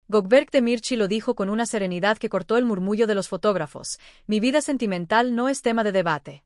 Gökberk Demirci lo dijo con una serenidad que cortó el murmullo de los fotógrafos. Mi vida sentimental no es tema de debate.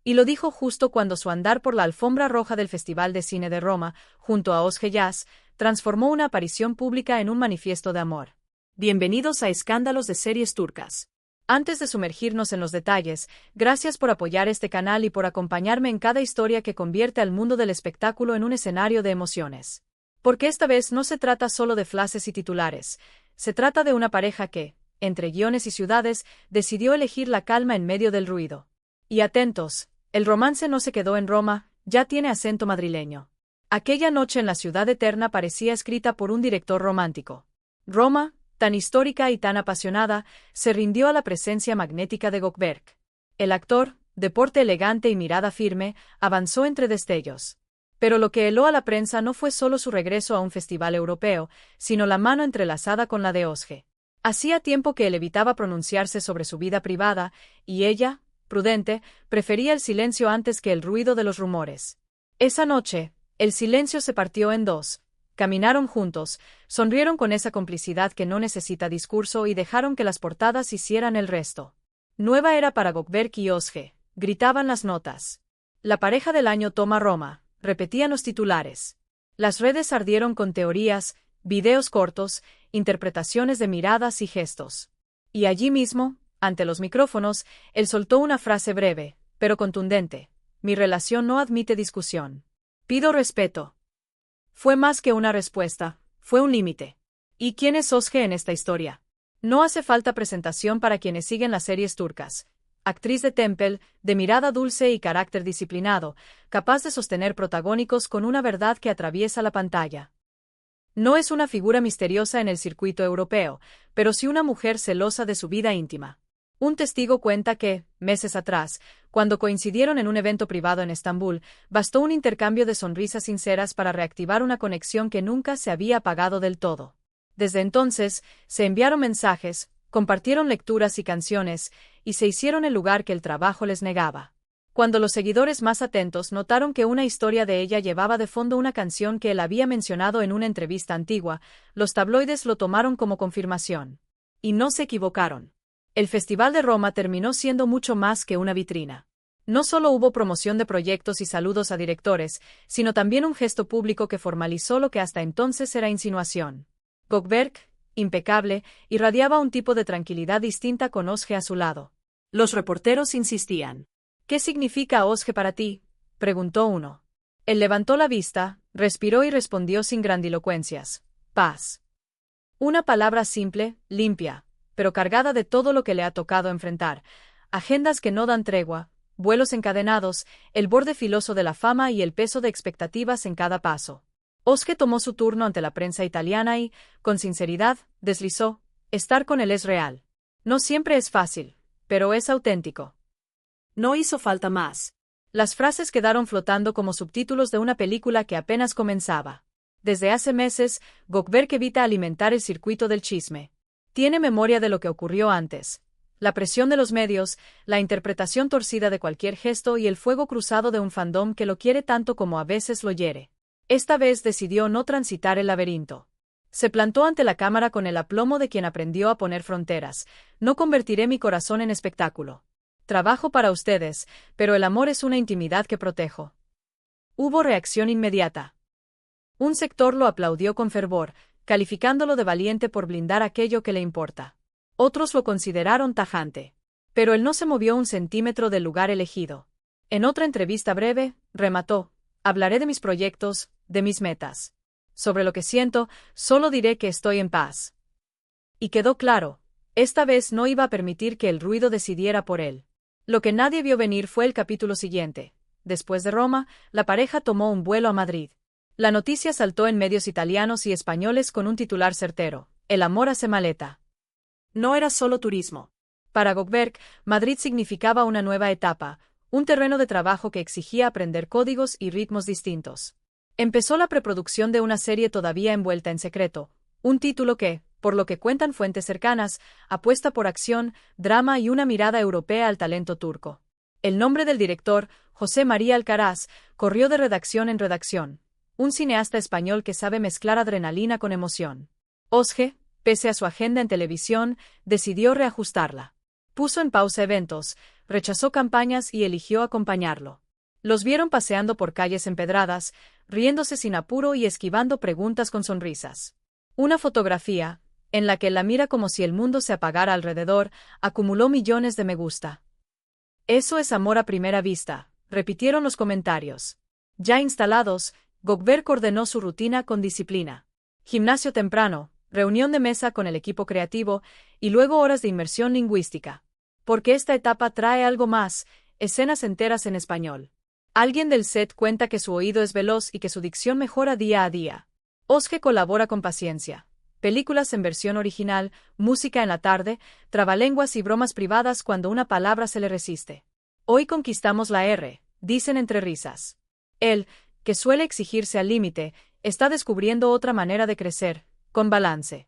Y lo dijo justo cuando su andar por la alfombra roja del Festival de Cine de Roma, junto a Özge Yaz, transformó una aparición pública en un manifiesto de amor. Bienvenidos a Escándalos de Series Turcas. Antes de sumergirnos en los detalles, gracias por apoyar este canal y por acompañarme en cada historia que convierte al mundo del espectáculo en un escenario de emociones. Porque esta vez no se trata solo de frases y titulares, se trata de una pareja que, entre guiones y ciudades, decidió elegir la calma en medio del ruido. Y atentos, el romance no se quedó en Roma, ya tiene acento madrileño. Aquella noche en la ciudad eterna parecía escrita por un director romántico. Roma, tan histórica y tan apasionada, se rindió a la presencia magnética de Gökberk. El actor, de porte elegante y mirada firme, avanzó entre destellos. Pero lo que heló a la prensa no fue solo su regreso a un festival europeo, sino la mano entrelazada con la de Özge. Hacía tiempo que él evitaba pronunciarse sobre su vida privada, y ella, prudente, prefería el silencio antes que el ruido de los rumores. Esa noche, el silencio se partió en dos. Caminaron juntos, sonrieron con esa complicidad que no necesita discurso y dejaron que las portadas hicieran el resto. Nueva era para Gökberk y Özge, gritaban las notas. La pareja del año toma Roma, repetían los titulares. Las redes ardieron con teorías, videos cortos, interpretaciones de miradas y gestos. Y allí mismo, ante los micrófonos, él soltó una frase breve, pero contundente. Mi relación no admite discusión. Pido respeto. Fue más que una respuesta, fue un límite. ¿Y quién es Özge en esta historia? No hace falta presentación para quienes siguen las series turcas. Actriz de Temple, de mirada dulce y carácter disciplinado, capaz de sostener protagónicos con una verdad que atraviesa la pantalla. No es una figura misteriosa en el circuito europeo, pero sí una mujer celosa de su vida íntima. Un testigo cuenta que, meses atrás, cuando coincidieron en un evento privado en Estambul, bastó un intercambio de sonrisas sinceras para reactivar una conexión que nunca se había apagado del todo. Desde entonces, se enviaron mensajes, compartieron lecturas y canciones, y se hicieron el lugar que el trabajo les negaba. Cuando los seguidores más atentos notaron que una historia de ella llevaba de fondo una canción que él había mencionado en una entrevista antigua, los tabloides lo tomaron como confirmación. Y no se equivocaron. El Festival de Roma terminó siendo mucho más que una vitrina. No solo hubo promoción de proyectos y saludos a directores, sino también un gesto público que formalizó lo que hasta entonces era insinuación. Gökberk, impecable, irradiaba un tipo de tranquilidad distinta con Özge a su lado. Los reporteros insistían. ¿Qué significa Özge para ti?, preguntó uno. Él levantó la vista, respiró y respondió sin grandilocuencias. Paz. Una palabra simple, limpia, pero cargada de todo lo que le ha tocado enfrentar. Agendas que no dan tregua, vuelos encadenados, el borde filoso de la fama y el peso de expectativas en cada paso. Özge tomó su turno ante la prensa italiana y, con sinceridad, deslizó, estar con él es real. No siempre es fácil, pero es auténtico. No hizo falta más. Las frases quedaron flotando como subtítulos de una película que apenas comenzaba. Desde hace meses, Gökberk evita alimentar el circuito del chisme. Tiene memoria de lo que ocurrió antes. La presión de los medios, la interpretación torcida de cualquier gesto y el fuego cruzado de un fandom que lo quiere tanto como a veces lo hiere. Esta vez decidió no transitar el laberinto. Se plantó ante la cámara con el aplomo de quien aprendió a poner fronteras. No convertiré mi corazón en espectáculo. Trabajo para ustedes, pero el amor es una intimidad que protejo. Hubo reacción inmediata. Un sector lo aplaudió con fervor, calificándolo de valiente por blindar aquello que le importa. Otros lo consideraron tajante. Pero él no se movió un centímetro del lugar elegido. En otra entrevista breve, remató, hablaré de mis proyectos, de mis metas. Sobre lo que siento, solo diré que estoy en paz. Y quedó claro, esta vez no iba a permitir que el ruido decidiera por él. Lo que nadie vio venir fue el capítulo siguiente. Después de Roma, la pareja tomó un vuelo a Madrid. La noticia saltó en medios italianos y españoles con un titular certero: el amor hace maleta. No era solo turismo. Para Gökberk, Madrid significaba una nueva etapa, un terreno de trabajo que exigía aprender códigos y ritmos distintos. Empezó la preproducción de una serie todavía envuelta en secreto, un título que, por lo que cuentan fuentes cercanas, apuesta por acción, drama y una mirada europea al talento turco. El nombre del director, José María Alcaraz, corrió de redacción en redacción. Un cineasta español que sabe mezclar adrenalina con emoción. Özge, pese a su agenda en televisión, decidió reajustarla. Puso en pausa eventos, rechazó campañas y eligió acompañarlo. Los vieron paseando por calles empedradas, riéndose sin apuro y esquivando preguntas con sonrisas. Una fotografía, en la que la mira como si el mundo se apagara alrededor, acumuló millones de me gusta. Eso es amor a primera vista, repitieron los comentarios. Ya instalados, Gökberk ordenó su rutina con disciplina. Gimnasio temprano, reunión de mesa con el equipo creativo, y luego horas de inmersión lingüística. Porque esta etapa trae algo más, escenas enteras en español. Alguien del set cuenta que su oído es veloz y que su dicción mejora día a día. Özge colabora con paciencia. Películas en versión original, música en la tarde, trabalenguas y bromas privadas cuando una palabra se le resiste. Hoy conquistamos la R, dicen entre risas. Él, que suele exigirse al límite, está descubriendo otra manera de crecer, con balance.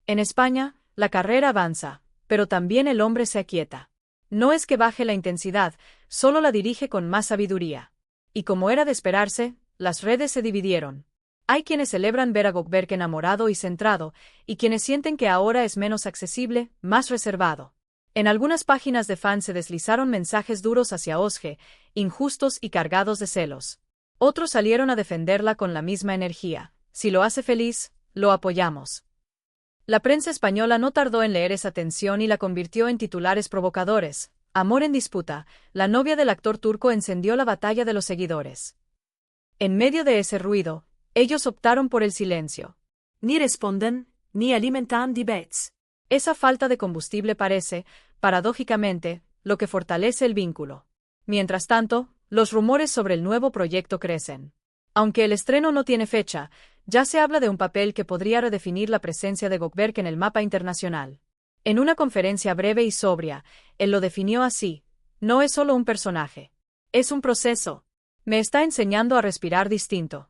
En España, la carrera avanza, pero también el hombre se aquieta. No es que baje la intensidad, solo la dirige con más sabiduría. Y como era de esperarse, las redes se dividieron. Hay quienes celebran ver a Gökberk enamorado y centrado, y quienes sienten que ahora es menos accesible, más reservado. En algunas páginas de fans se deslizaron mensajes duros hacia Özge, injustos y cargados de celos. Otros salieron a defenderla con la misma energía. Si lo hace feliz, lo apoyamos. La prensa española no tardó en leer esa tensión y la convirtió en titulares provocadores. Amor en disputa, la novia del actor turco encendió la batalla de los seguidores. En medio de ese ruido, ellos optaron por el silencio. Ni responden, ni alimentan debates. Esa falta de combustible parece, paradójicamente, lo que fortalece el vínculo. Mientras tanto, los rumores sobre el nuevo proyecto crecen. Aunque el estreno no tiene fecha, ya se habla de un papel que podría redefinir la presencia de Gökberk en el mapa internacional. En una conferencia breve y sobria, él lo definió así: no es solo un personaje. Es un proceso. Me está enseñando a respirar distinto.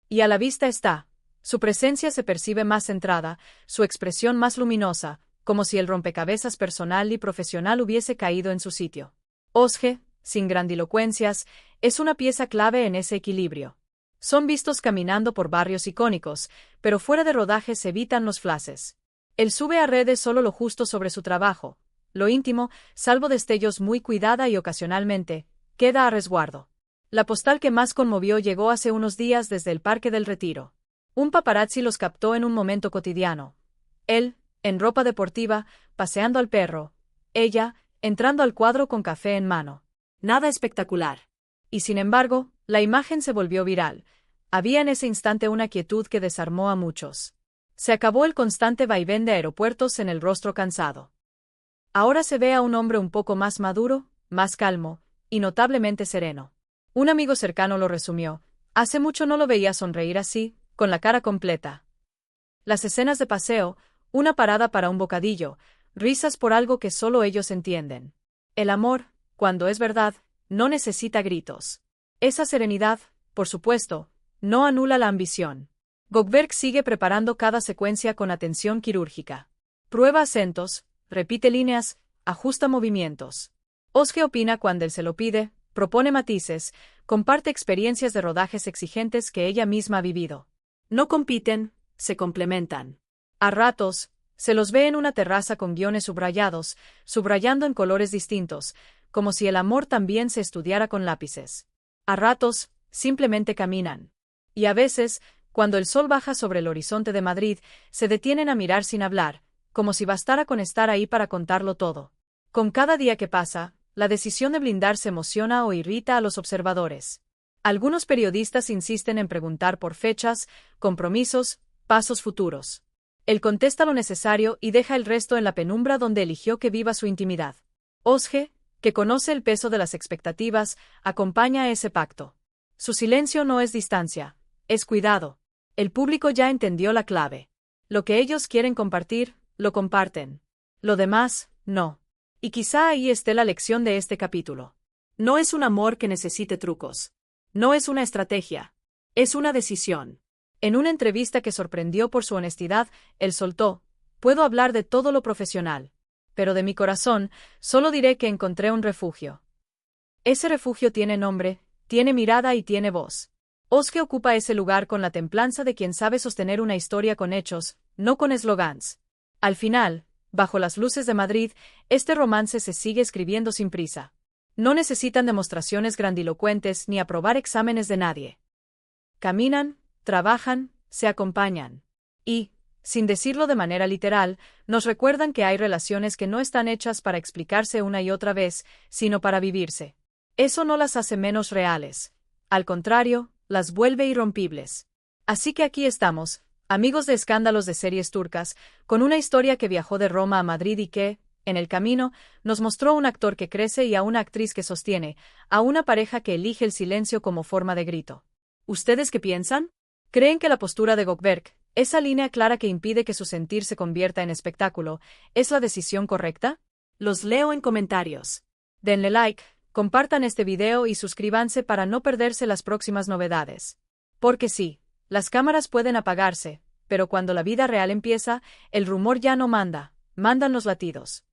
Y a la vista está. Su presencia se percibe más centrada, su expresión más luminosa, como si el rompecabezas personal y profesional hubiese caído en su sitio. Özge, sin grandilocuencias, es una pieza clave en ese equilibrio. Son vistos caminando por barrios icónicos, pero fuera de rodaje se evitan los flashes. Él sube a redes solo lo justo sobre su trabajo. Lo íntimo, salvo destellos muy cuidada y ocasionalmente, queda a resguardo. La postal que más conmovió llegó hace unos días desde el Parque del Retiro. Un paparazzi los captó en un momento cotidiano. Él, en ropa deportiva, paseando al perro. Ella, entrando al cuadro con café en mano. Nada espectacular. Y sin embargo, la imagen se volvió viral. Había en ese instante una quietud que desarmó a muchos. Se acabó el constante vaivén de aeropuertos en el rostro cansado. Ahora se ve a un hombre un poco más maduro, más calmo, y notablemente sereno. Un amigo cercano lo resumió: hace mucho no lo veía sonreír así, con la cara completa. Las escenas de paseo, una parada para un bocadillo, risas por algo que solo ellos entienden. El amor, cuando es verdad, no necesita gritos. Esa serenidad, por supuesto, no anula la ambición. Gökberk sigue preparando cada secuencia con atención quirúrgica. Prueba acentos, repite líneas, ajusta movimientos. Özge opina cuando él se lo pide, propone matices, comparte experiencias de rodajes exigentes que ella misma ha vivido. No compiten, se complementan. A ratos, se los ve en una terraza con guiones subrayados, subrayando en colores distintos, como si el amor también se estudiara con lápices. A ratos, simplemente caminan. Y a veces, cuando el sol baja sobre el horizonte de Madrid, se detienen a mirar sin hablar, como si bastara con estar ahí para contarlo todo. Con cada día que pasa, la decisión de blindarse emociona o irrita a los observadores. Algunos periodistas insisten en preguntar por fechas, compromisos, pasos futuros. Él contesta lo necesario y deja el resto en la penumbra donde eligió que viva su intimidad. Özge, que conoce el peso de las expectativas, acompaña ese pacto. Su silencio no es distancia, es cuidado. El público ya entendió la clave. Lo que ellos quieren compartir, lo comparten. Lo demás, no. Y quizá ahí esté la lección de este capítulo. No es un amor que necesite trucos. No es una estrategia. Es una decisión. En una entrevista que sorprendió por su honestidad, él soltó: puedo hablar de todo lo profesional, pero de mi corazón, solo diré que encontré un refugio. Ese refugio tiene nombre, tiene mirada y tiene voz. Özge ocupa ese lugar con la templanza de quien sabe sostener una historia con hechos, no con eslogans. Al final, bajo las luces de Madrid, este romance se sigue escribiendo sin prisa. No necesitan demostraciones grandilocuentes ni aprobar exámenes de nadie. Caminan, trabajan, se acompañan. Y, sin decirlo de manera literal, nos recuerdan que hay relaciones que no están hechas para explicarse una y otra vez, sino para vivirse. Eso no las hace menos reales. Al contrario, las vuelve irrompibles. Así que aquí estamos, amigos de escándalos de series turcas, con una historia que viajó de Roma a Madrid y que, en el camino, nos mostró a un actor que crece y a una actriz que sostiene, a una pareja que elige el silencio como forma de grito. ¿Ustedes qué piensan? ¿Creen que la postura de Gökberk, esa línea clara que impide que su sentir se convierta en espectáculo, es la decisión correcta? Los leo en comentarios. Denle like, compartan este video y suscríbanse para no perderse las próximas novedades. Porque sí, las cámaras pueden apagarse, pero cuando la vida real empieza, el rumor ya no manda, mandan los latidos.